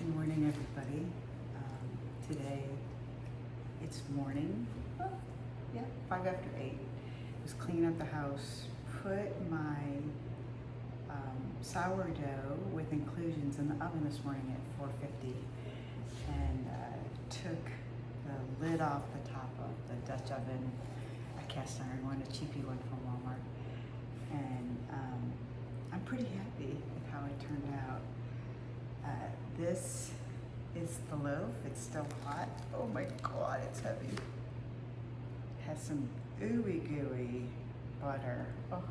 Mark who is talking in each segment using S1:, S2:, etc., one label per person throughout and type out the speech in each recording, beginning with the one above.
S1: Good morning, everybody. Today, it's morning. Oh, yeah, 5 after 8. Was cleaning up the house, put my sourdough with inclusions in the oven this morning at 450, and took the lid off the top of the Dutch oven, a cast iron one, a cheapy one from Walmart, and I'm pretty happy with how it turned out. This is the loaf. It's still hot. Oh my God, it's heavy. Has some ooey gooey butter. Oh,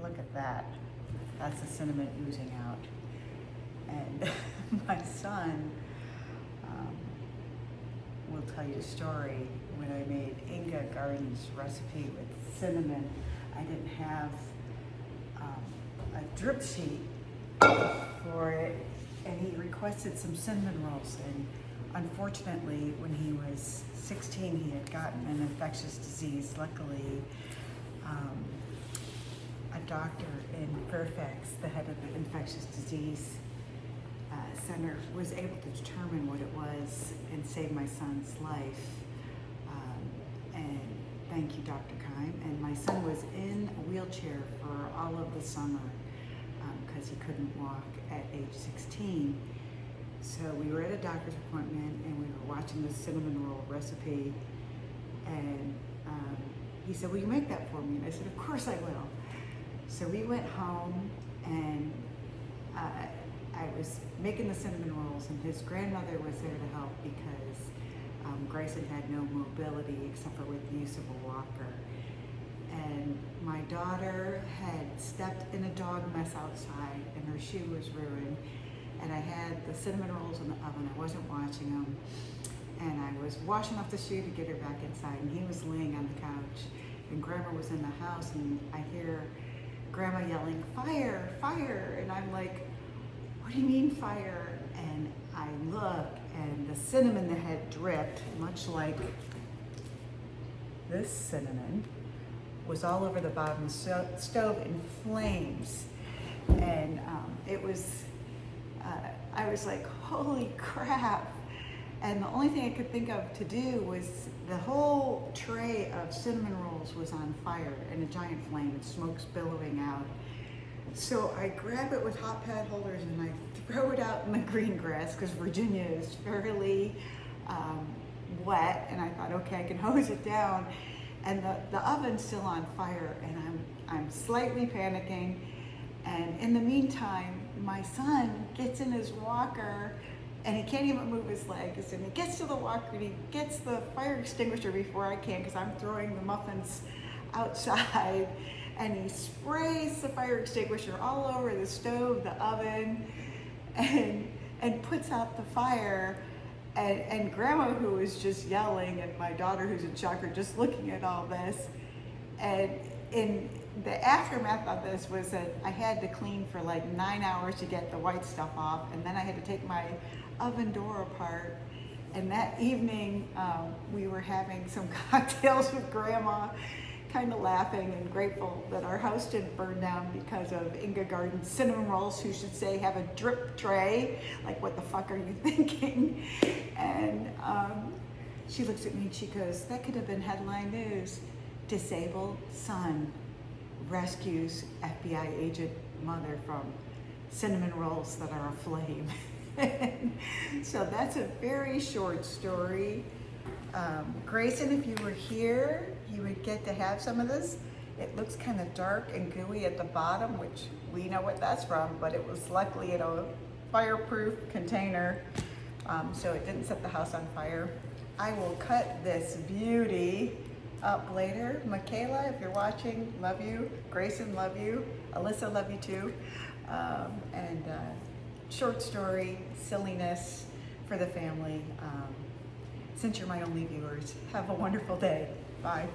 S1: look at that. That's the cinnamon oozing out. And my son will tell you a story. When I made Ina Garten's recipe with cinnamon, I didn't have a drip sheet for it, and he requested some cinnamon rolls. And unfortunately, when he was 16, he had gotten an infectious disease. Luckily, a doctor in Fairfax, the head of the infectious disease center, was able to determine what it was and save my son's life. And thank you, Dr. Keim. And my son was in a wheelchair for all of the summer because he couldn't walk at age 16. So we were at a doctor's appointment and we were watching the cinnamon roll recipe, and he said, "Will you make that for me?" And I said, "Of course I will." So we went home, and I was making the cinnamon rolls, and his grandmother was there to help because Grayson had no mobility except for with the use of a walker. And my daughter had stepped in a dog mess outside and her shoe was ruined. And I had the cinnamon rolls in the oven. I wasn't watching them. And I was washing off the shoe to get her back inside. And he was laying on the couch. And Grandma was in the house. And I hear Grandma yelling, "Fire, fire." And I'm like, "What do you mean fire?" And I look, and the cinnamon that had dripped, much like this cinnamon, was all over the bottom of the stove in flames. And it was, I was like, holy crap. And the only thing I could think of to do was the whole tray of cinnamon rolls was on fire in a giant flame, and smoke's billowing out. So I grab it with hot pad holders and I throw it out in the green grass because Virginia is fairly wet, and I thought, okay, I can hose it down. And the oven's still on fire, and I'm slightly panicking. And in the meantime, my son gets in his walker, and he can't even move his legs. And he gets to the walker, and he gets the fire extinguisher before I can, because I'm throwing the muffins outside. And he sprays the fire extinguisher all over the stove, the oven, and puts out the fire. And Grandma, who was just yelling, and my daughter, who's in shock, are just looking at all this. And in the aftermath of this was that I had to clean for like 9 hours to get the white stuff off, and then I had to take my oven door apart. And that evening, we were having some cocktails with Grandma, kind of laughing and grateful that our house didn't burn down because of Ina Garten's cinnamon rolls, who should say have a drip tray. Like, what the fuck are you thinking? And she looks at me and she goes, "That could have been headline news. Disabled son rescues FBI agent mother from cinnamon rolls that are aflame." So that's a very short story. Grayson, if you were here, you would get to have some of this. It looks kind of dark and gooey at the bottom, which we know what that's from, but it was luckily in a fireproof container, so it didn't set the house on fire. I will cut this beauty up later. Michaela, if you're watching, love you. Grayson, love you. Alyssa, love you too. And short story, silliness for the family. Since you're my only viewers, have a wonderful day. Bye.